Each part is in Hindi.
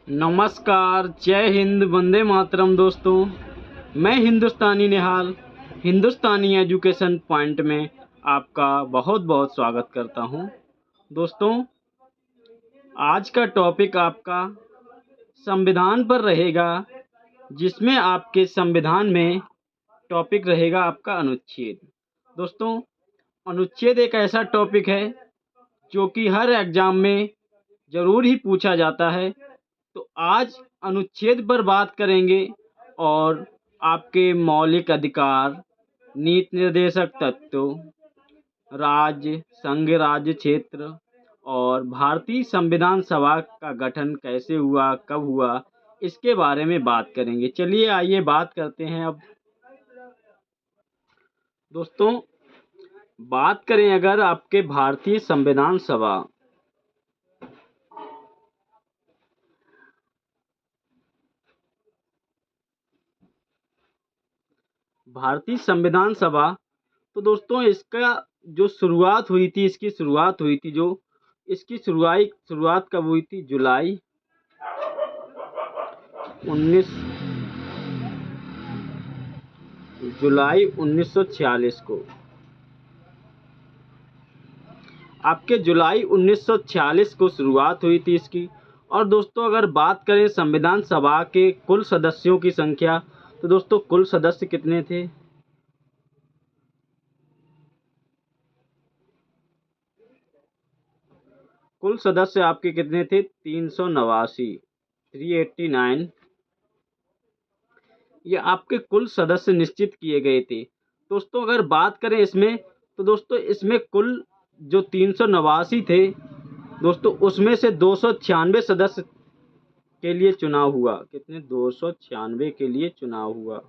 नमस्कार, जय हिंद, वंदे मातरम दोस्तों। मैं हिंदुस्तानी निहाल हिंदुस्तानी एजुकेशन पॉइंट में आपका बहुत बहुत स्वागत करता हूं। दोस्तों, आज का टॉपिक आपका संविधान पर रहेगा, जिसमें आपके संविधान में टॉपिक रहेगा आपका अनुच्छेद। दोस्तों, अनुच्छेद एक ऐसा टॉपिक है जो कि हर एग्जाम में ज़रूर ही पूछा जाता है। तो आज अनुच्छेद पर बात करेंगे और आपके मौलिक अधिकार, नीति निर्देशक तत्व, राज्य, संघ राज्य क्षेत्र और भारतीय संविधान सभा का गठन कैसे हुआ, कब हुआ, इसके बारे में बात करेंगे। चलिए आइए बात करते हैं। अब दोस्तों, बात करें अगर आपके भारतीय संविधान सभा, भारतीय संविधान सभा, तो दोस्तों इसका जो शुरुआत हुई थी, इसकी शुरुआत कब हुई थी? जुलाई 1946 को। आपके जुलाई 1946 को शुरुआत हुई थी इसकी। और दोस्तों, अगर बात करें संविधान सभा के कुल सदस्यों की संख्या, तो दोस्तों कुल सदस्य कितने थे? कुल सदस्य आपके कितने थे? 389। ये आपके कुल सदस्य निश्चित किए गए थे। दोस्तों, अगर बात करें इसमें, तो दोस्तों इसमें कुल जो 389 थे दोस्तों, उसमें से 296 सदस्य के लिए चुनाव हुआ। कितने? 296 के लिए चुनाव हुआ।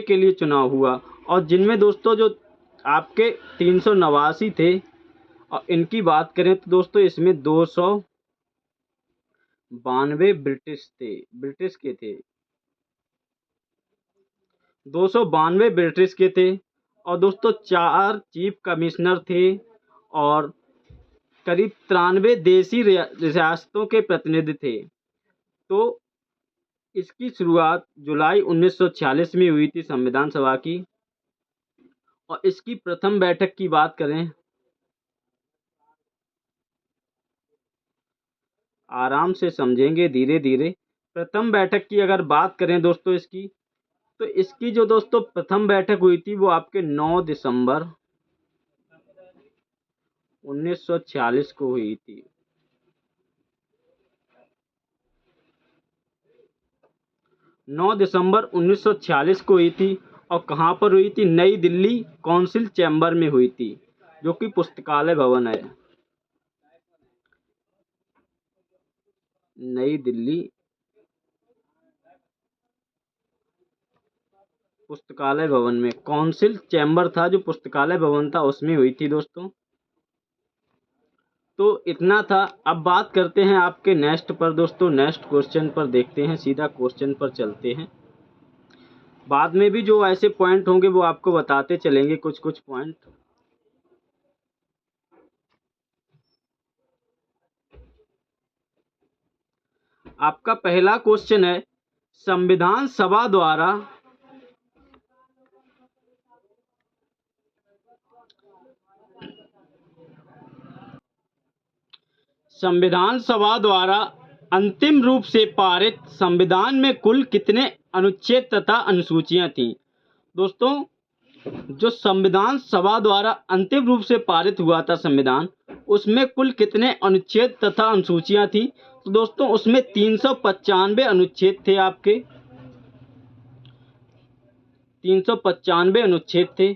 के लिए चुनाव हुआ। और जिनमें दोस्तों जो आपके 389 थे, और इनकी बात करें तो दोस्तों इसमें 292 ब्रिटिश के थे। 292 ब्रिटिश के थे। और दोस्तों 4 चीफ कमिश्नर थे और करीब 93 देशी रियासतों के प्रतिनिधि थे। तो इसकी शुरुआत जुलाई 1946 में हुई थी संविधान सभा की। और इसकी प्रथम बैठक की बात करें, आराम से समझेंगे धीरे धीरे। प्रथम बैठक की अगर बात करें दोस्तों इसकी, तो इसकी जो दोस्तों प्रथम बैठक हुई थी वो आपके 9 दिसंबर 1946 को हुई थी। 9 दिसंबर 1946 को हुई थी। और कहाँ पर हुई थी? नई दिल्ली काउंसिल चैम्बर में हुई थी, जो कि पुस्तकालय भवन है। नई दिल्ली पुस्तकालय भवन में काउंसिल चैम्बर था, जो पुस्तकालय भवन था, उसमें हुई थी दोस्तों। तो इतना था। अब बात करते हैं आपके नेक्स्ट पर दोस्तों। नेक्स्ट क्वेश्चन पर देखते हैं, सीधा क्वेश्चन पर चलते हैं। बाद में भी जो ऐसे पॉइंट होंगे वो आपको बताते चलेंगे, कुछ कुछ पॉइंट। आपका पहला क्वेश्चन है, संविधान सभा द्वारा अंतिम रूप से पारित संविधान में कुल कितने अनुच्छेद तथा अनुसूचियां थीं? दोस्तों, जो संविधान सभा द्वारा अंतिम रूप से पारित हुआ था संविधान, उसमें कुल कितने अनुच्छेद तथा अनुसूचियां थी? तो दोस्तों उसमें 395 अनुच्छेद थे। आपके 395 अनुच्छेद थे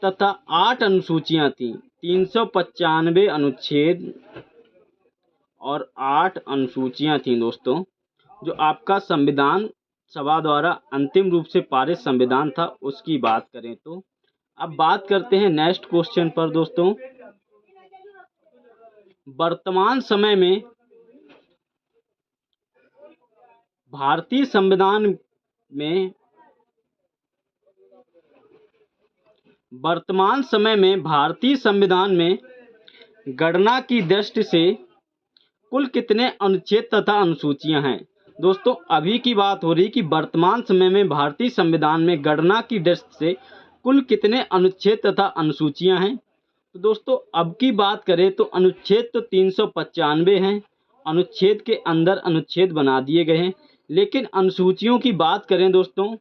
तथा 8 अनुसूचियां थी। 395 अनुच्छेद और 8 अनुसूचियां थी दोस्तों, जो आपका संविधान सभा द्वारा अंतिम रूप से पारित संविधान था, उसकी बात करें तो। अब बात करते हैं नेक्स्ट क्वेश्चन पर दोस्तों। वर्तमान समय में भारतीय संविधान में वर्तमान समय में भारतीय संविधान में गणना की दृष्टि से कुल कितने अनुच्छेद तथा अनुसूचियां हैं। दोस्तों अभी की बात हो रही कि वर्तमान समय में भारतीय संविधान में गणना की दृष्टि से कुल कितने अनुच्छेद तथा अनुसूचियां हैं। तो दोस्तों अब की बात करें तो अनुच्छेद तो 395 हैं, अनुच्छेद के अंदर अनुच्छेद बना दिए गए हैं, लेकिन अनुसूचियों की बात करें दोस्तों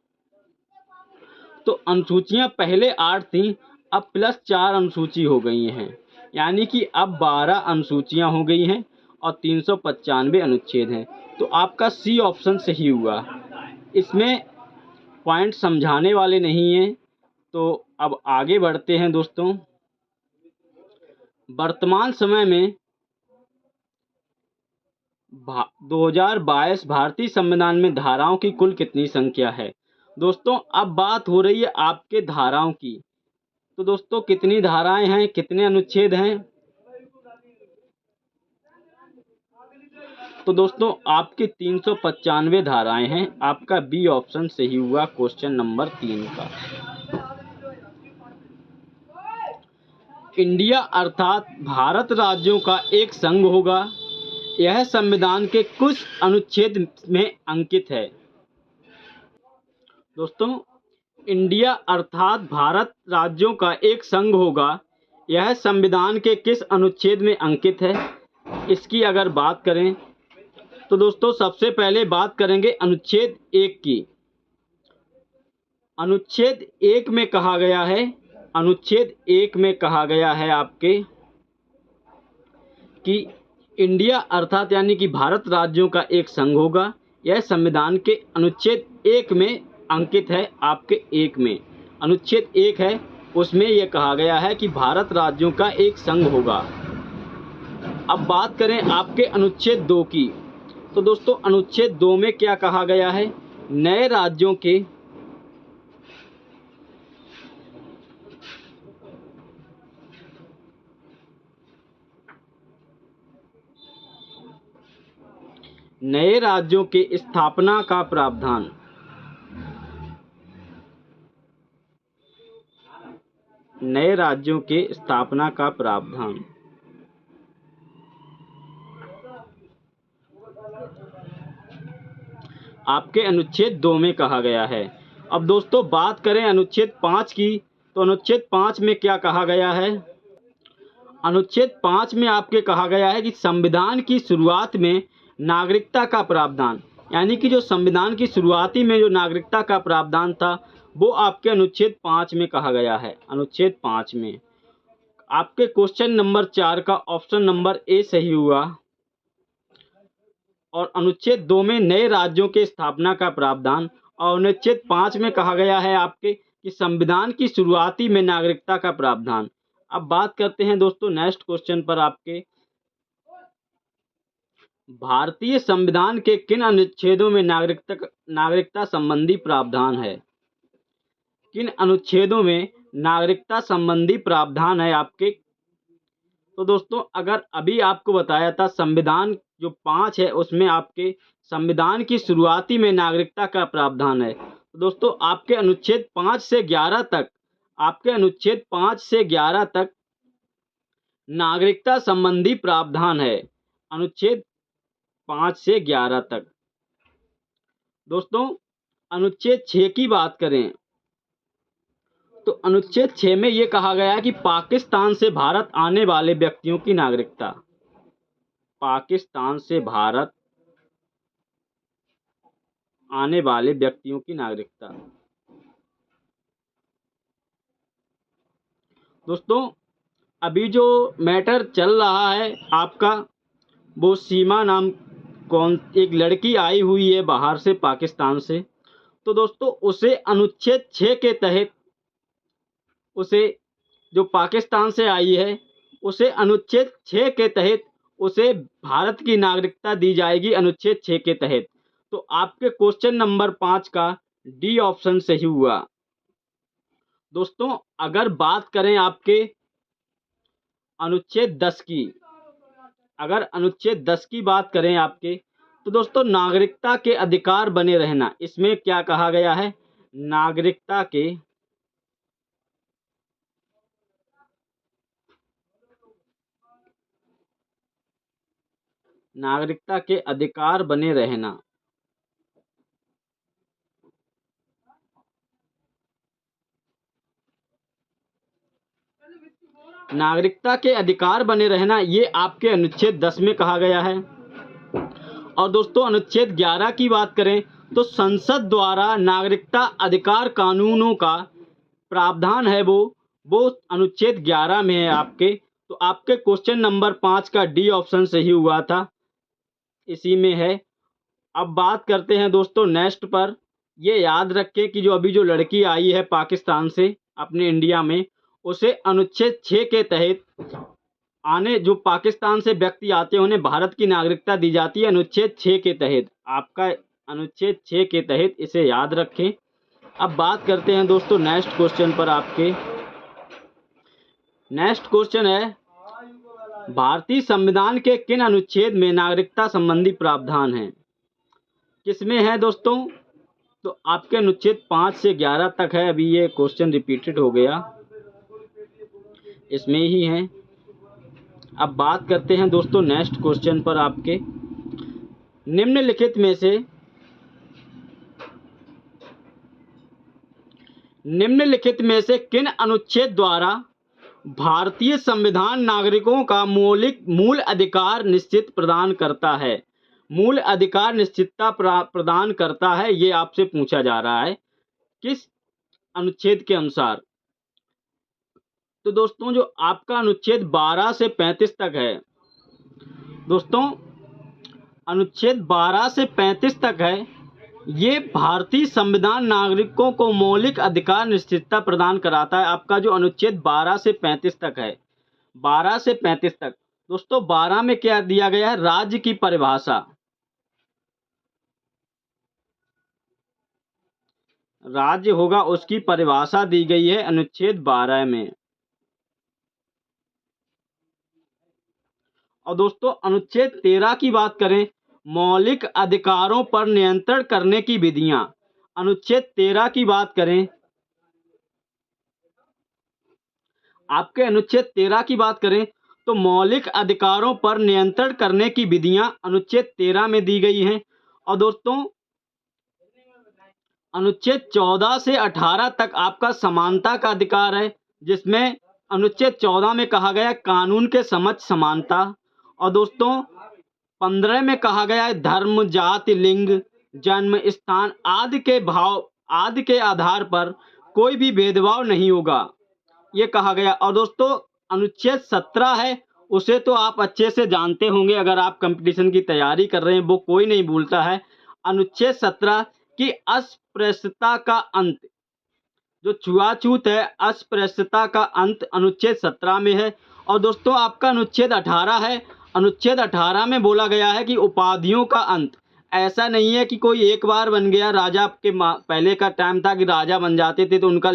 तो अनुसूचियां पहले 8 थीं, अब प्लस 4 अनुसूची हो गई हैं, यानी कि अब 12 अनुसूचियां हो गई हैं और 395 अनुच्छेद हैं। तो आपका सी ऑप्शन सही हुआ। इसमें पॉइंट समझाने वाले नहीं हैं। तो अब आगे बढ़ते हैं दोस्तों। वर्तमान समय में 2022 भारतीय संविधान में धाराओं की कुल कितनी संख्या है। दोस्तों अब बात हो रही है आपके धाराओं की। तो दोस्तों कितनी धाराएं हैं, कितने अनुच्छेद हैं। तो दोस्तों आपकी 395 धाराएं हैं। आपका बी ऑप्शन सही हुआ क्वेश्चन नंबर 3 का। इंडिया अर्थात भारत राज्यों का एक संघ होगा। यह संविधान के कुछ अनुच्छेद में अंकित है। दोस्तों इंडिया अर्थात भारत राज्यों का एक संघ होगा। यह संविधान के किस अनुच्छेद में अंकित है। इसकी अगर बात करें तो दोस्तों सबसे पहले बात करेंगे अनुच्छेद 1 की। अनुच्छेद 1 में कहा गया है, अनुच्छेद 1 में कहा गया है आपके कि इंडिया अर्थात यानी कि भारत राज्यों का एक संघ होगा। यह संविधान के अनुच्छेद 1 में अंकित है। आपके 1 में अनुच्छेद 1 है, उसमें यह कहा गया है कि भारत राज्यों का एक संघ होगा। अब बात करें आपके अनुच्छेद 2 की। तो दोस्तों अनुच्छेद 2 में क्या कहा गया है। नए राज्यों के स्थापना का प्रावधान। नए राज्यों के स्थापना का प्रावधान आपके अनुच्छेद 2 में कहा गया है। अब दोस्तों बात करें अनुच्छेद 5 की। तो अनुच्छेद 5 में क्या कहा गया है। अनुच्छेद 5 में आपके कहा गया है कि संविधान की शुरुआत में नागरिकता का प्रावधान, यानी कि जो संविधान की शुरुआती में जो नागरिकता का प्रावधान था वो आपके अनुच्छेद 5 में कहा गया है। अनुच्छेद 5 में आपके क्वेश्चन नंबर 4 का ऑप्शन नंबर ए सही हुआ। और अनुच्छेद 2 में नए राज्यों के स्थापना का प्रावधान और अनुच्छेद 5 में कहा गया है आपके कि संविधान की शुरुआती में नागरिकता का प्रावधान। अब बात करते हैं दोस्तों नेक्स्ट क्वेश्चन पर आपके। भारतीय संविधान के किन अनुच्छेदों में नागरिकता संबंधी प्रावधान है। किन अनुच्छेदों में नागरिकता संबंधी प्रावधान है आपके। तो दोस्तों अगर अभी आपको बताया था संविधान जो 5 है उसमें आपके संविधान की शुरुआती में नागरिकता का प्रावधान है। तो दोस्तों आपके अनुच्छेद 5 से 11 तक, आपके अनुच्छेद 5 से 11 तक नागरिकता संबंधी प्रावधान है। अनुच्छेद 5 से 11 तक। दोस्तों अनुच्छेद 6 की बात करें तो अनुच्छेद 6 में यह कहा गया है कि पाकिस्तान से भारत आने वाले व्यक्तियों की नागरिकता, पाकिस्तान से भारत आने वाले व्यक्तियों की नागरिकता। दोस्तों अभी जो मैटर चल रहा है आपका वो सीमा नाम एक लड़की आई हुई है बाहर से, पाकिस्तान से। तो दोस्तों उसे अनुच्छेद 6 के तहत, उसे जो पाकिस्तान से आई है उसे अनुच्छेद 6 के तहत उसे भारत की नागरिकता दी जाएगी अनुच्छेद 6 के तहत। तो आपके क्वेश्चन नंबर 5 का डी ऑप्शन सही हुआ। दोस्तों अगर बात करें आपके अनुच्छेद 10 की, अगर अनुच्छेद 10 की बात करें आपके तो दोस्तों नागरिकता के अधिकार बने रहना, इसमें क्या कहा गया है। नागरिकता के नागरिकता के अधिकार बने रहना। नागरिकता के अधिकार बने रहना ये आपके अनुच्छेद 10 में कहा गया है। और दोस्तों अनुच्छेद 11 की बात करें तो संसद द्वारा नागरिकता अधिकार कानूनों का प्रावधान है वो अनुच्छेद 11 में है आपके। तो आपके क्वेश्चन नंबर 5 का डी ऑप्शन सही हुआ था, इसी में है। अब बात करते हैं दोस्तों नेक्स्ट पर। ये याद रखें कि जो लड़की आई है पाकिस्तान से अपने इंडिया में, उसे अनुच्छेद 6 के तहत जो पाकिस्तान से व्यक्ति आते हैं उन्हें भारत की नागरिकता दी जाती है अनुच्छेद 6 के तहत। आपका अनुच्छेद 6 के तहत, इसे याद रखें। अब बात करते हैं दोस्तों नेक्स्ट क्वेश्चन पर। आपके नेक्स्ट क्वेश्चन है, भारतीय संविधान के किन अनुच्छेद में नागरिकता संबंधी प्रावधान है? किसमें है दोस्तों? तो आपके अनुच्छेद 5 से 11 तक है। अभी ये क्वेश्चन रिपीटेड हो गया, इसमें ही है। अब बात करते हैं दोस्तों नेक्स्ट क्वेश्चन पर। आपके निम्नलिखित में से किन अनुच्छेद द्वारा भारतीय संविधान नागरिकों का मूल अधिकार निश्चित प्रदान करता है? मूल अधिकार निश्चितता प्रदान करता है, ये आपसे पूछा जा रहा है किस अनुच्छेद के अनुसार? तो दोस्तों जो आपका अनुच्छेद 12 से 35 तक है, दोस्तों अनुच्छेद 12 से 35 तक है। ये भारतीय संविधान नागरिकों को मौलिक अधिकार निश्चितता प्रदान कराता है। आपका जो अनुच्छेद 12 से 35 तक है, 12 से 35 तक दोस्तों, 12 में क्या दिया गया है? राज्य की परिभाषा। राज्य होगा उसकी परिभाषा दी गई है अनुच्छेद 12 में। और दोस्तों अनुच्छेद 13 की बात करें, मौलिक अधिकारों पर नियंत्रण करने की विधियां। अनुच्छेद 13 की बात करें, आपके अनुच्छेद 13 की बात करें तो मौलिक अधिकारों पर नियंत्रण करने की विधियां अनुच्छेद 13 में दी गई हैं। और दोस्तों अनुच्छेद 14 से 18 तक आपका समानता का अधिकार है, जिसमें अनुच्छेद 14 में कहा गया है कानून के समक्ष समानता। और दोस्तों 15 में कहा गया है धर्म, जाति, लिंग, जन्म स्थान आदि के आधार पर कोई भी भेदभाव नहीं होगा, ये कहा गया। और दोस्तों अनुच्छेद 17 है, उसे तो आप अच्छे से जानते होंगे, अगर आप कंपटीशन की तैयारी कर रहे हैं, वो कोई नहीं भूलता है। अनुच्छेद 17 की अस्पृश्यता का अंत, जो छुआछूत है, अस्पृश्यता का अंत अनुच्छेद 17 में है। और दोस्तों आपका अनुच्छेद 18 है। अनुच्छेद 18 में बोला गया है कि उपाधियों का अंत। ऐसा नहीं है कि कोई एक बार बन गया राजा, के पहले का टाइम था कि राजा बन जाते थे तो उनका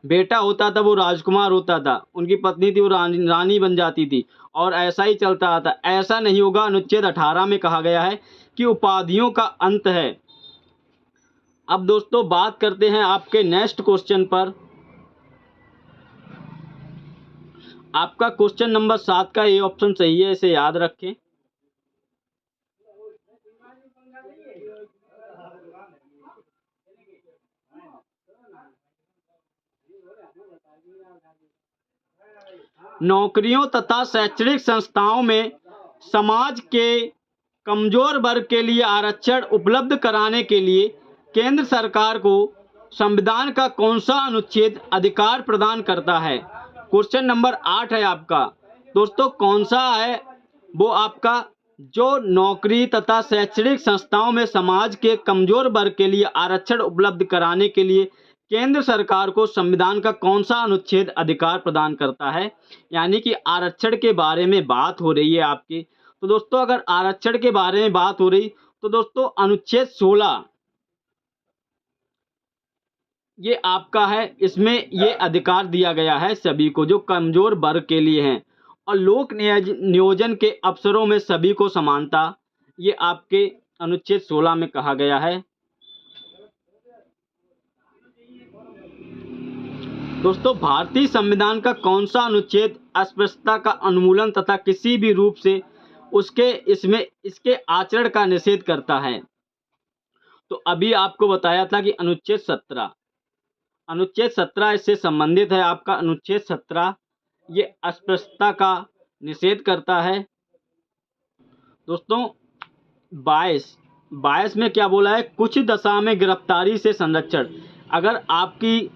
बेटा होता था वो राजकुमार होता था, उनकी पत्नी थी वो रानी बन जाती थी, और ऐसा ही चलता था। ऐसा नहीं होगा। अनुच्छेद 18 में कहा गया है कि उपाधियों का अंत है। अब दोस्तों बात करते हैं आपके नेक्स्ट क्वेश्चन पर। आपका क्वेश्चन नंबर 7 का ये ऑप्शन सही है, इसे याद रखें। नौकरियों तथा शैक्षणिक संस्थाओं में समाज के कमजोर वर्ग के लिए आरक्षण उपलब्ध कराने के लिए केंद्र सरकार को संविधान का कौन सा अनुच्छेद अधिकार प्रदान करता है? क्वेश्चन नंबर 8 है आपका। दोस्तों कौन सा है वो? आपका जो नौकरी तथा शैक्षणिक संस्थाओं में समाज के कमजोर वर्ग के लिए आरक्षण उपलब्ध कराने के लिए केंद्र सरकार को संविधान का कौन सा अनुच्छेद अधिकार प्रदान करता है? यानी कि आरक्षण के बारे में बात हो रही है आपकी। तो दोस्तों अगर आरक्षण के बारे में बात हो रही तो दोस्तों अनुच्छेद 16 ये आपका है। इसमें ये अधिकार दिया गया है सभी को जो कमजोर वर्ग के लिए हैं, और लोक नियोजन के अवसरों में सभी को समानता, ये आपके अनुच्छेद 16 में कहा गया है। दोस्तों भारतीय संविधान का कौन सा अनुच्छेद अस्पृश्यता का उन्मूलन तथा किसी भी रूप से उसके इसमें इसके आचरण का निषेध करता है। तो अभी आपको बताया था कि अनुच्छेद 17 इससे संबंधित है। आपका अनुच्छेद 17 ये अस्पृश्यता का निषेध करता है। दोस्तों 22 में क्या बोला है, कुछ दशा में गिरफ्तारी से संरक्षण। अगर आपकी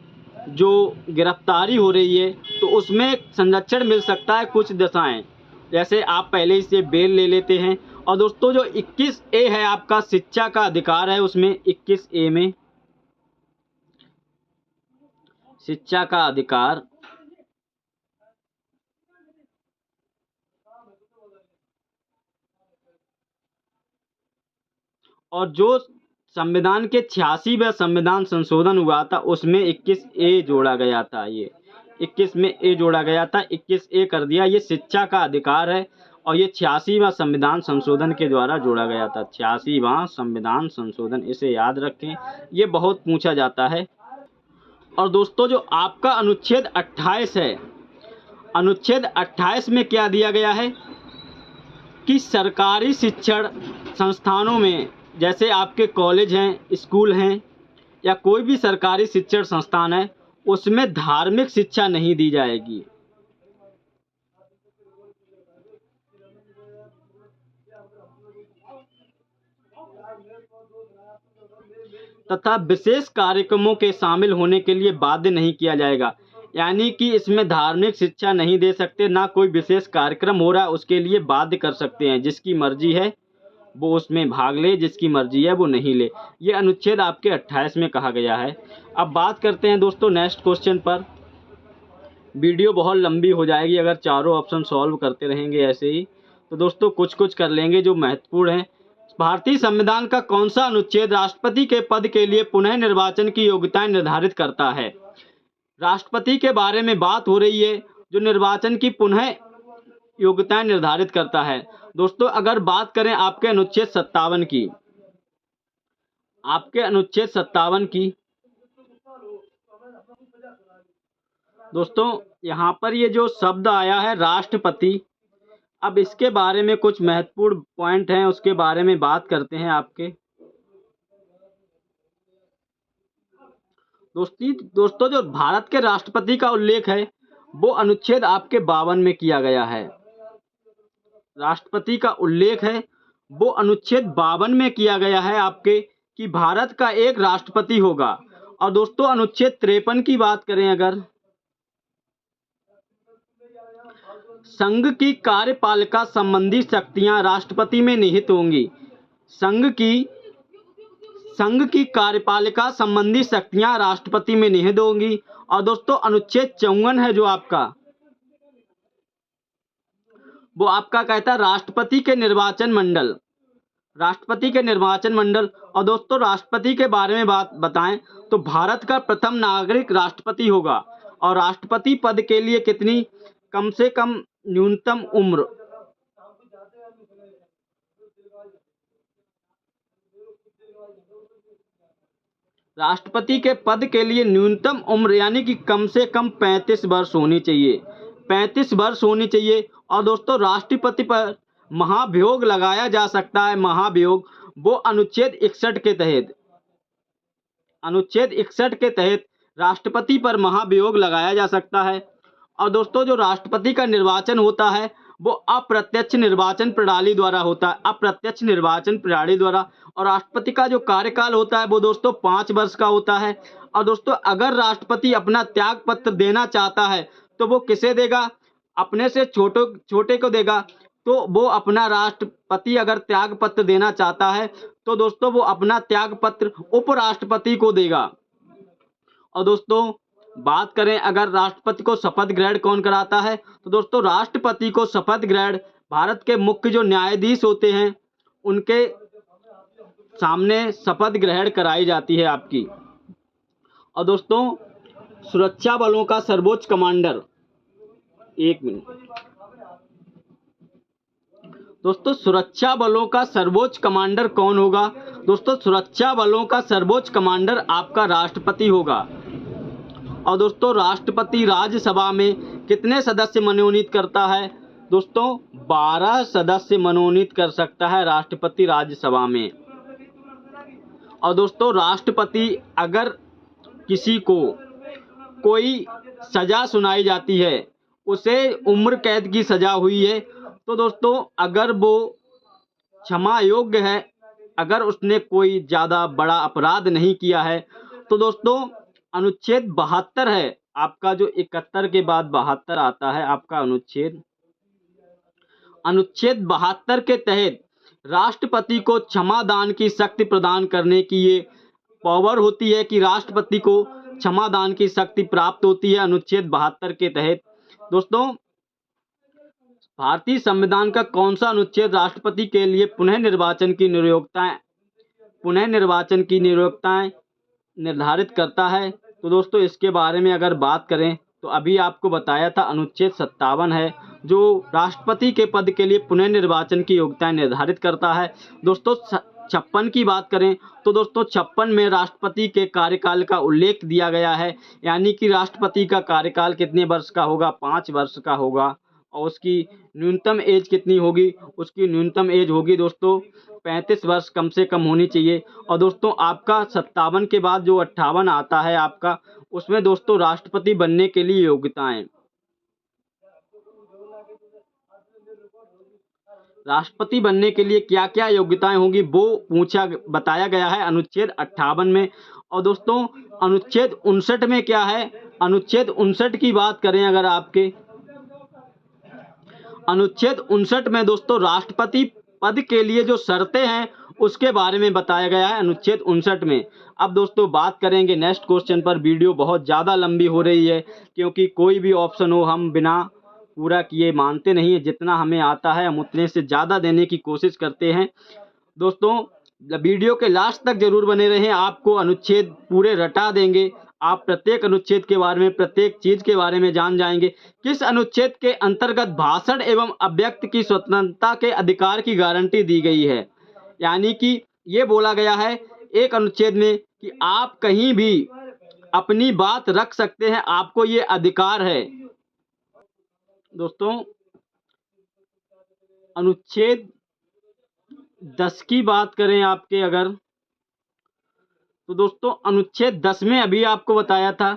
जो गिरफ्तारी हो रही है तो उसमें संरक्षण मिल सकता है कुछ दशाएं, जैसे आप पहले से बेल ले लेते हैं। और दोस्तों जो 21A है आपका शिक्षा का अधिकार है, उसमें 21A में शिक्षा का अधिकार और जो संविधान के 86वें संविधान संशोधन हुआ था उसमें 21A जोड़ा गया था। ये 21 में ए जोड़ा गया था, 21A कर दिया। ये शिक्षा का अधिकार है और ये 86वां संविधान संशोधन के द्वारा जोड़ा गया था। 86वां संविधान संशोधन, इसे याद रखें, ये बहुत पूछा जाता है। और दोस्तों जो आपका अनुच्छेद 28 है, अनुच्छेद 28 में क्या दिया गया है कि सरकारी शिक्षण संस्थानों में, जैसे आपके कॉलेज हैं, स्कूल हैं या कोई भी सरकारी शिक्षण संस्थान है, उसमें धार्मिक शिक्षा नहीं दी जाएगी। तथा विशेष कार्यक्रमों के शामिल होने के लिए बाध्य नहीं किया जाएगा। यानी कि इसमें धार्मिक शिक्षा नहीं दे सकते, ना कोई विशेष कार्यक्रम हो रहा है उसके लिए बाध्य कर सकते हैं। जिसकी मर्जी है वो उसमें भाग ले, जिसकी मर्जी है वो नहीं ले। ये अनुच्छेद आपके 28 में कहा गया है। अब बात करते हैं दोस्तों नेक्स्ट क्वेश्चन पर। वीडियो बहुत लंबी हो जाएगी अगर चारों ऑप्शन सॉल्व करते रहेंगे ऐसे ही। तो दोस्तों कुछ कुछ कर लेंगे जो महत्वपूर्ण है। भारतीय संविधान का कौन सा अनुच्छेद राष्ट्रपति के पद के लिए पुनः निर्वाचन की योग्यताएं निर्धारित करता है? राष्ट्रपति के बारे में बात हो रही है जो निर्वाचन की पुनः योग्यताएं निर्धारित करता है। दोस्तों अगर बात करें आपके अनुच्छेद 57 की, आपके अनुच्छेद 57 की, दोस्तों यहाँ पर ये जो शब्द आया है राष्ट्रपति, अब इसके बारे में कुछ महत्वपूर्ण पॉइंट हैं, उसके बारे में बात करते हैं आपके। दोस्तों जो भारत के राष्ट्रपति का उल्लेख है वो अनुच्छेद आपके 52 में किया गया है। राष्ट्रपति का उल्लेख है वो अनुच्छेद 52 में किया गया है आपके, कि भारत का एक राष्ट्रपति होगा। और दोस्तों अनुच्छेद 53 की बात करें अगर, संघ की कार्यपालिका संबंधी शक्तियां राष्ट्रपति में निहित होंगी। संघ की कार्यपालिका संबंधी शक्तियां राष्ट्रपति में निहित होंगी। और दोस्तों अनुच्छेद 54 है जो आपका, वो आपका कहता है राष्ट्रपति के निर्वाचन मंडल, राष्ट्रपति के निर्वाचन मंडल। और दोस्तों राष्ट्रपति के बारे में बात बताएं तो भारत का प्रथम नागरिक राष्ट्रपति होगा। और राष्ट्रपति पद के लिए कितनी कम से कम न्यूनतम उम्र, राष्ट्रपति के पद के लिए न्यूनतम उम्र यानी कि कम से कम 35 वर्ष होनी चाहिए, 35 वर्ष होनी चाहिए। और दोस्तों राष्ट्रपति पर महाभियोग लगाया जा सकता है, महाभियोग, वो अनुच्छेद 61 के तहत, अनुच्छेद 61 के तहत राष्ट्रपति पर महाभियोग लगाया जा सकता है। और दोस्तों जो राष्ट्रपति का निर्वाचन होता है वो अप्रत्यक्ष निर्वाचन प्रणाली द्वारा होता है, अप्रत्यक्ष निर्वाचन प्रणाली द्वारा। और राष्ट्रपति का जो कार्यकाल होता है वो दोस्तों 5 वर्ष का होता है। और दोस्तों अगर राष्ट्रपति अपना त्याग पत्र देना चाहता है तो वो किसे देगा? अपने से छोटे को देगा। तो वो अपना राष्ट्रपति अगर त्याग पत्र देना चाहता है तो दोस्तों वो अपना त्याग पत्र उपराष्ट्रपति को देगा। और दोस्तों बात करें अगर राष्ट्रपति को शपथ ग्रहण कौन कराता है तो दोस्तों राष्ट्रपति को शपथ ग्रहण भारत के मुख्य जो न्यायाधीश होते हैं उनके सामने शपथ ग्रहण कराई जाती है आपकी। और दोस्तों सुरक्षा बलों का सर्वोच्च कमांडर, एक मिनट दोस्तों, सुरक्षा बलों का सर्वोच्च कमांडर कौन होगा? दोस्तों सुरक्षा बलों का सर्वोच्च कमांडर आपका राष्ट्रपति होगा। और दोस्तों राष्ट्रपति राज्यसभा में कितने सदस्य मनोनीत करता है? दोस्तों 12 सदस्य मनोनीत कर सकता है राष्ट्रपति राज्यसभा में। और दोस्तों राष्ट्रपति अगर किसी को कोई सजा सुनाई जाती है, उसे उम्र कैद की सजा हुई है, तो दोस्तों अगर वो क्षमा योग्य है, अगर उसने कोई ज़्यादा बड़ा अपराध नहीं किया है, तो दोस्तों अनुच्छेद 72 है आपका, जो 71 के बाद 72 आता है आपका अनुच्छेद 72 के तहत राष्ट्रपति को क्षमा दान की शक्ति प्रदान करने की ये पावर होती है कि राष्ट्रपति को क्षमा दान की शक्ति प्राप्त होती है अनुच्छेद 72 के तहत। दोस्तों भारतीय संविधान का कौन सा अनुच्छेद राष्ट्रपति के लिए पुनः निर्वाचन की नियोक्ताएं निर्धारित करता है? तो दोस्तों इसके बारे में अगर बात करें तो अभी आपको बताया था अनुच्छेद 57 है, जो राष्ट्रपति के पद के लिए पुनः निर्वाचन की योग्यताएं निर्धारित करता है। दोस्तों 56 की बात करें तो दोस्तों 56 में राष्ट्रपति के कार्यकाल का उल्लेख दिया गया है, यानी कि राष्ट्रपति का कार्यकाल कितने वर्ष का होगा, 5 वर्ष का होगा। और उसकी न्यूनतम एज कितनी होगी, उसकी न्यूनतम एज होगी दोस्तों 35 वर्ष कम से कम होनी चाहिए। और दोस्तों आपका 57 के बाद जो 58 आता है आपका, उसमें दोस्तों राष्ट्रपति बनने के लिए योग्यताएं, राष्ट्रपति बनने के लिए क्या क्या योग्यताएं होंगी वो बताया गया है अनुच्छेद 58 में। और दोस्तों अनुच्छेद 59 में क्या है, अनुच्छेद 59 की बात करें अगर आपके अनुच्छेद 59 में दोस्तों राष्ट्रपति पद के लिए जो शर्तें हैं उसके बारे में बताया गया है अनुच्छेद 59 में। अब दोस्तों बात करेंगे नेक्स्ट क्वेश्चन पर। वीडियो बहुत ज़्यादा लंबी हो रही है क्योंकि कोई भी ऑप्शन हो हम बिना पूरा किए मानते नहीं है, जितना हमें आता है हम उतने से ज़्यादा देने की कोशिश करते हैं। दोस्तों वीडियो के लास्ट तक जरूर बने रहें, आपको अनुच्छेद पूरे रटा देंगे, आप प्रत्येक अनुच्छेद के बारे में, प्रत्येक चीज के बारे में जान जाएंगे। किस अनुच्छेद के अंतर्गत भाषण एवं अभिव्यक्ति की स्वतंत्रता के अधिकार की गारंटी दी गई है? यानी कि ये बोला गया है एक अनुच्छेद में कि आप कहीं भी अपनी बात रख सकते हैं, आपको ये अधिकार है। दोस्तों अनुच्छेद 10 की बात करें आपके अगर, तो दोस्तों अनुच्छेद 10 में अभी आपको बताया था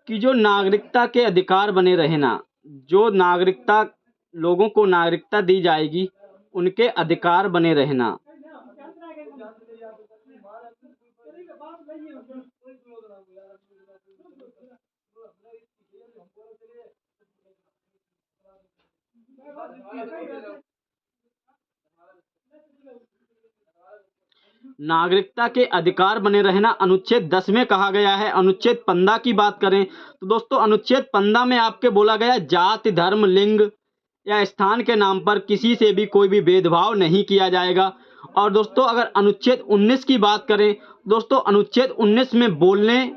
कि जो नागरिकता के अधिकार बने रहना, जो नागरिकता लोगों को नागरिकता दी जाएगी उनके अधिकार बने रहना। नागरिकता के अधिकार बने रहना अनुच्छेद 10 में कहा गया है। अनुच्छेद 15 की बात करें तो दोस्तों अनुच्छेद 15 में आपके बोला गया जाति, धर्म, लिंग या स्थान के नाम पर किसी से भी कोई भी भेदभाव नहीं किया जाएगा। और दोस्तों अगर अनुच्छेद 19 की बात करें दोस्तों, अनुच्छेद 19 में बोलने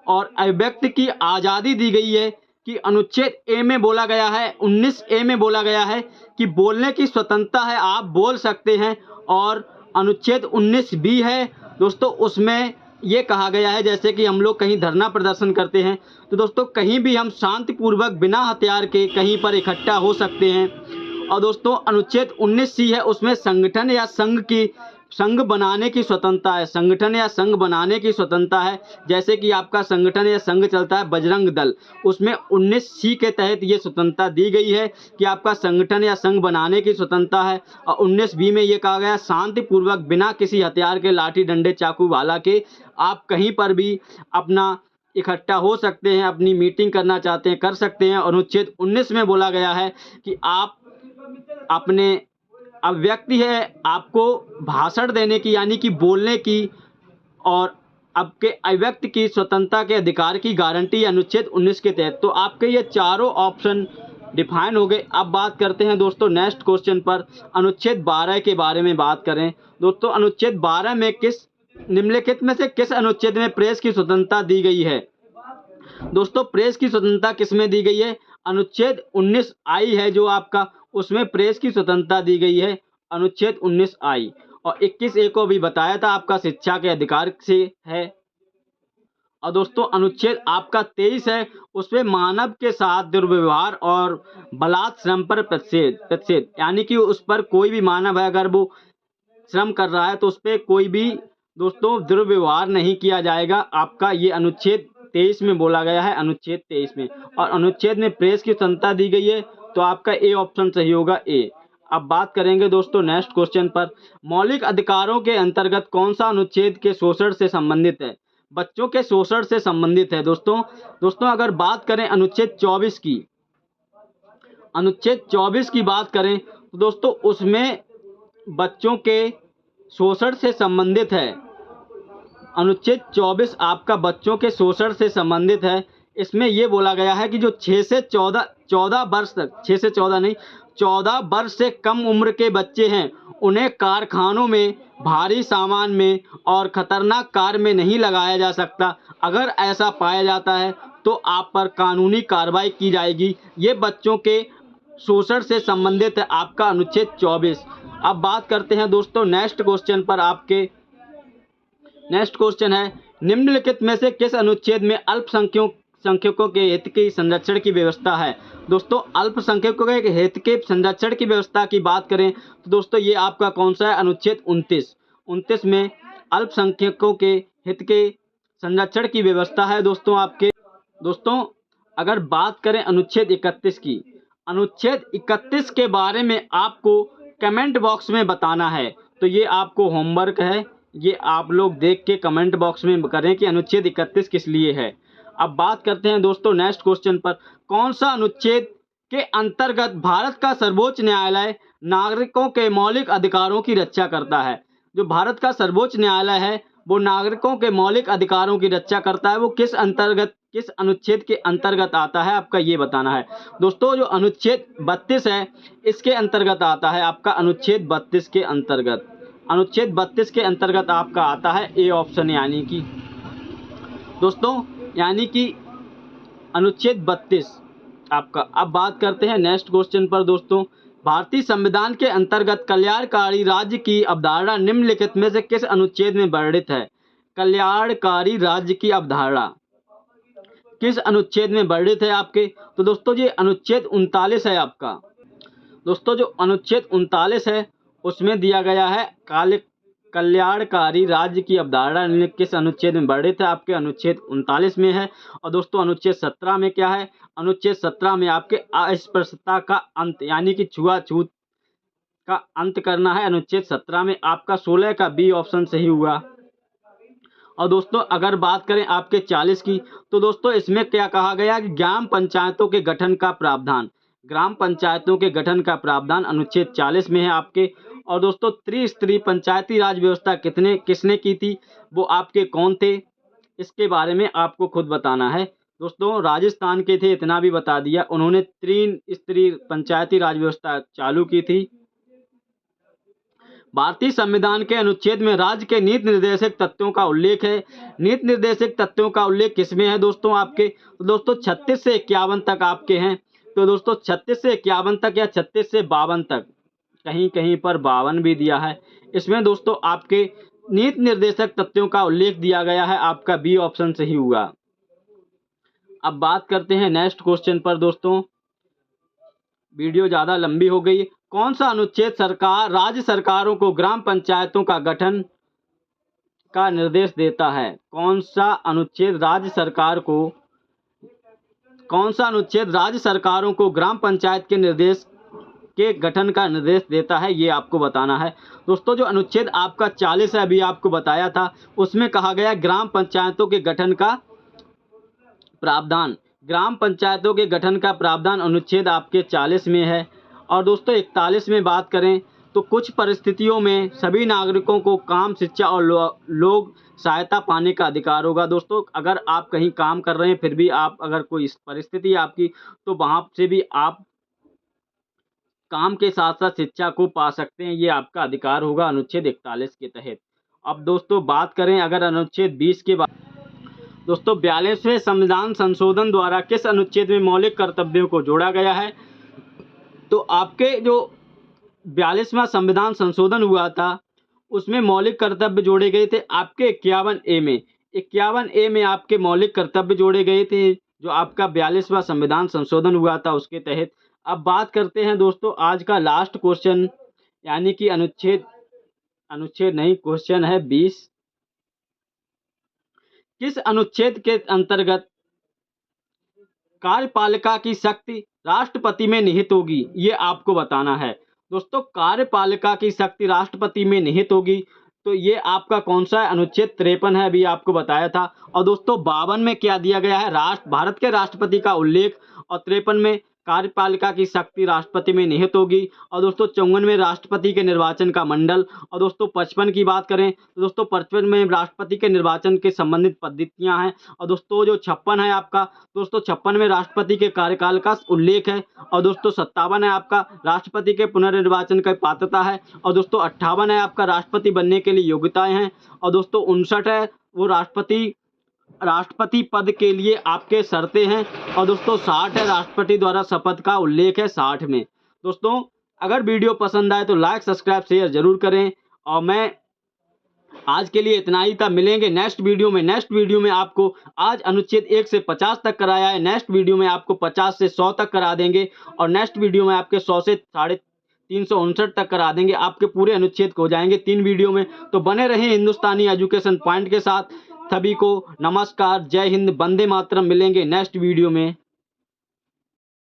और अभिव्यक्ति की आज़ादी दी गई है कि अनुच्छेद ए में बोला गया है, 19A में बोला गया है कि बोलने की स्वतंत्रता है, आप बोल सकते हैं। और अनुच्छेद 19B है दोस्तों, उसमें ये कहा गया है जैसे कि हम लोग कहीं धरना प्रदर्शन करते हैं तो दोस्तों कहीं भी हम शांतिपूर्वक बिना हथियार के कहीं पर इकट्ठा हो सकते हैं। और दोस्तों अनुच्छेद 19C है, उसमें संगठन या संघ बनाने की स्वतंत्रता है, संगठन या संघ बनाने की स्वतंत्रता है। जैसे कि आपका संगठन या संघ चलता है बजरंग दल, उसमें 19C के तहत ये स्वतंत्रता दी गई है कि आपका संगठन या संघ बनाने की स्वतंत्रता है। और 19B में ये कहा गया शांतिपूर्वक बिना किसी हथियार के, लाठी डंडे चाकू भाला के आप कहीं पर भी अपना इकट्ठा हो सकते हैं, अपनी मीटिंग करना चाहते हैं कर सकते हैं। अनुच्छेद 19 में बोला गया है कि आप अपने अभिव्यक्ति है, आपको भाषण देने की यानी कि बोलने की और आपके अभिव्यक्ति की स्वतंत्रता के अधिकार की गारंटी अनुच्छेद 19 के तहत। तो आपके ये चारों ऑप्शन डिफाइन हो गए। अब बात करते हैं दोस्तों नेक्स्ट क्वेश्चन पर। अनुच्छेद 12 के बारे में बात करें दोस्तों, अनुच्छेद 12 में निम्नलिखित में से किस अनुच्छेद में प्रेस की स्वतंत्रता दी गई है? दोस्तों प्रेस की स्वतंत्रता किस में दी गई है? अनुच्छेद 19I है जो आपका, उसमें प्रेस की स्वतंत्रता दी गई है अनुच्छेद 19I। और 21A को भी बताया था आपका शिक्षा के अधिकार से है। और दोस्तों अनुच्छेद आपका 23 है, उसमें मानव के साथ दुर्व्यवहार और बलात् श्रम पर प्रतिषेध, यानी कि उस पर कोई भी मानव है अगर वो श्रम कर रहा है तो उस पर कोई भी दोस्तों दुर्व्यवहार नहीं किया जाएगा। आपका ये अनुच्छेद 23 में बोला गया है, अनुच्छेद 23 में। और अनुच्छेद में प्रेस की स्वतंत्रता दी गई है, तो आपका ए ऑप्शन सही होगा, ए। अब बात करेंगे दोस्तों नेक्स्ट क्वेश्चन पर। मौलिक अधिकारों के अंतर्गत कौन सा अनुच्छेद के शोषण से संबंधित है? बच्चों के शोषण से संबंधित है दोस्तों अगर बात करें अनुच्छेद 24 की, अनुच्छेद 24 की बात करें तो दोस्तों उसमें बच्चों के शोषण से संबंधित है। अनुच्छेद 24 आपका बच्चों के शोषण से संबंधित है। इसमें यह बोला गया है कि जो 6 से 14 वर्ष तक, 6 से 14 नहीं, 14 वर्ष से कम उम्र के बच्चे हैं, उन्हें कारखानों में, भारी सामान में और खतरनाक कार्य में नहीं लगाया जा सकता। अगर ऐसा पाया जाता है तो आप पर कानूनी कार्रवाई की जाएगी। ये बच्चों के शोषण से संबंधित है आपका अनुच्छेद 24। अब बात करते हैं दोस्तों नेक्स्ट क्वेश्चन पर। आपके नेक्स्ट क्वेश्चन है, निम्नलिखित में से किस अनुच्छेद में अल्पसंख्यकों के हित की संरक्षण की व्यवस्था है? दोस्तों अल्पसंख्यकों के हित के संरक्षण की व्यवस्था की बात करें तो दोस्तों ये आपका कौन सा है? अनुच्छेद 29 में अल्पसंख्यकों के हित के संरक्षण की व्यवस्था है दोस्तों आपके। दोस्तों अगर बात करें अनुच्छेद 31 की, अनुच्छेद 31 के बारे में आपको कमेंट बॉक्स में बताना है, तो ये आपको होमवर्क है, ये आप लोग देख के कमेंट बॉक्स में करें कि अनुच्छेद 31 किस लिए है। अब बात करते हैं दोस्तों नेक्स्ट क्वेश्चन पर। कौन सा अनुच्छेद के अंतर्गत भारत का सर्वोच्च न्यायालय नागरिकों के मौलिक अधिकारों की रक्षा करता है? जो भारत का सर्वोच्च न्यायालय है वो नागरिकों के मौलिक अधिकारों की रक्षा करता है, वो किस अनुच्छेद के अंतर्गत आता है आपका ये बताना है। दोस्तों जो अनुच्छेद 32 है इसके अंतर्गत आता है आपका, अनुच्छेद 32 के अंतर्गत, अनुच्छेद 32 के अंतर्गत आपका आता है ए ऑप्शन, यानी कि दोस्तों यानी कि अनुच्छेद 32 आपका। अब बात करते हैं नेक्स्ट क्वेश्चन पर दोस्तों। भारतीय संविधान के अंतर्गत कल्याणकारी राज्य की अवधारणा निम्नलिखित में से किस अनुच्छेद में वर्णित है? कल्याणकारी राज्य की अवधारणा किस अनुच्छेद में वर्णित है आपके? तो दोस्तों ये अनुच्छेद 39 है आपका। दोस्तों जो अनुच्छेद 39 है उसमें दिया गया है कल्याणकारी राज्य की अवधारणा किस अनुच्छेद में वर्णित है? आपके अनुच्छेद 39 में है। और दोस्तों अनुच्छेद 17 में क्या है? अनुच्छेद 17 में आपके अस्पृश्यता का अंत, यानी कि छुआछूत का अंत करना है। अनुच्छेद 17 में आपका 16 का बी ऑप्शन सही हुआ। और दोस्तों अगर बात करें आपके 40 की, तो दोस्तों इसमें क्या कहा गया कि ग्राम पंचायतों के गठन का प्रावधान, ग्राम पंचायतों के गठन का प्रावधान अनुच्छेद 40 में है आपके। और दोस्तों त्रिस्तरीय पंचायती राज व्यवस्था किसने की थी, वो आपके कौन थे, इसके बारे में आपको खुद बताना है। दोस्तों राजस्थान के थे, इतना भी बता दिया, उन्होंने त्रिस्तरीय पंचायती राज व्यवस्था चालू की थी। भारतीय संविधान के अनुच्छेद में राज्य के नीति निर्देशक तत्वों का उल्लेख है। नीति निर्देशक तत्वों का उल्लेख किसमें है दोस्तों आपके? तो दोस्तों 36 से 51 तक आपके हैं। तो दोस्तों 36 से 51 तक या 36 से 52 तक, कहीं कहीं पर 52 भी दिया है। इसमें दोस्तों आपके नीति निर्देशक तत्वों का उल्लेख दिया गया है, आपका बी ऑप्शन सही हुआ। अब बात करते हैं नेक्स्ट क्वेश्चन पर दोस्तों, वीडियो ज़्यादा लंबी हो गई। कौन सा अनुच्छेद राज्य सरकारों को ग्राम पंचायतों का गठन का निर्देश देता है? कौन सा अनुच्छेद राज्य सरकारों को ग्राम पंचायत के गठन का निर्देश देता है, ये आपको बताना है। दोस्तों जो अनुच्छेद आपका 40 है, अभी आपको बताया था, उसमें कहा गया ग्राम पंचायतों के गठन का प्रावधान, ग्राम पंचायतों के गठन का प्रावधान अनुच्छेद आपके 40 में है। और दोस्तों 41 में बात करें तो कुछ परिस्थितियों में सभी नागरिकों को काम, शिक्षा और लोग सहायता पाने का अधिकार होगा। दोस्तों अगर आप कहीं काम कर रहे हैं फिर भी आप अगर कोई परिस्थिति आपकी, तो वहाँ से भी आप काम के साथ साथ शिक्षा को पा सकते हैं, ये आपका अधिकार होगा अनुच्छेद 41 के तहत। अब दोस्तों बात करें अगर अनुच्छेद 20 के बाद, दोस्तों 42वें संविधान संशोधन द्वारा किस अनुच्छेद में मौलिक कर्तव्यों को जोड़ा गया है? तो आपके जो 42वां संविधान संशोधन हुआ था उसमें मौलिक कर्तव्य जोड़े गए थे आपके 51A में। 51A में आपके मौलिक कर्तव्य जोड़े गए थे, जो आपका 42वां संविधान संशोधन हुआ था उसके तहत। अब बात करते हैं दोस्तों आज का लास्ट क्वेश्चन, यानी कि अनुच्छेद नहीं, क्वेश्चन है 20। किस अनुच्छेद के अंतर्गत कार्यपालिका की शक्ति राष्ट्रपति में निहित होगी, ये आपको बताना है। दोस्तों कार्यपालिका की शक्ति राष्ट्रपति में निहित होगी, तो ये आपका कौन सा है? अनुच्छेद 53 है, अभी आपको बताया था। और दोस्तों 52 में क्या दिया गया है? भारत के राष्ट्रपति का उल्लेख। और 53 में कार्यपालिका की शक्ति राष्ट्रपति में निहित होगी। और दोस्तों 54 में राष्ट्रपति के निर्वाचन का मंडल। और दोस्तों 55 की बात करें तो दोस्तों 55 में राष्ट्रपति के निर्वाचन के संबंधित पद्धतियां हैं। और दोस्तों जो 56 है आपका, दोस्तों 56 में राष्ट्रपति के कार्यकाल का उल्लेख है। और दोस्तों 57 है आपका राष्ट्रपति के पुनर्निर्वाचन की पात्रता है। और दोस्तों 58 है आपका राष्ट्रपति बनने के लिए योग्यताएं हैं। और दोस्तों 59 है वो राष्ट्रपति पद के लिए आपके शर्तें हैं। और दोस्तों 60 है राष्ट्रपति द्वारा शपथ का उल्लेख है 60 में। दोस्तों अगर वीडियो पसंद आए तो लाइक सब्सक्राइब शेयर जरूर करें। और मैं आज के लिए इतना ही था, मिलेंगे नेक्स्ट वीडियो में। नेक्स्ट वीडियो में आपको आज अनुच्छेद 1 से 50 तक कराया है, नेक्स्ट वीडियो में आपको 50 से 100 तक करा देंगे। और नेक्स्ट वीडियो में आपके 100 से 359 तक करा देंगे। आपके पूरे अनुच्छेद हो जाएंगे 3 वीडियो में। तो बने रहें हिंदुस्तानी एजुकेशन पॉइंट के साथ। सभी को नमस्कार, जय हिंद, वंदे मातरम। मिलेंगे नेक्स्ट वीडियो में।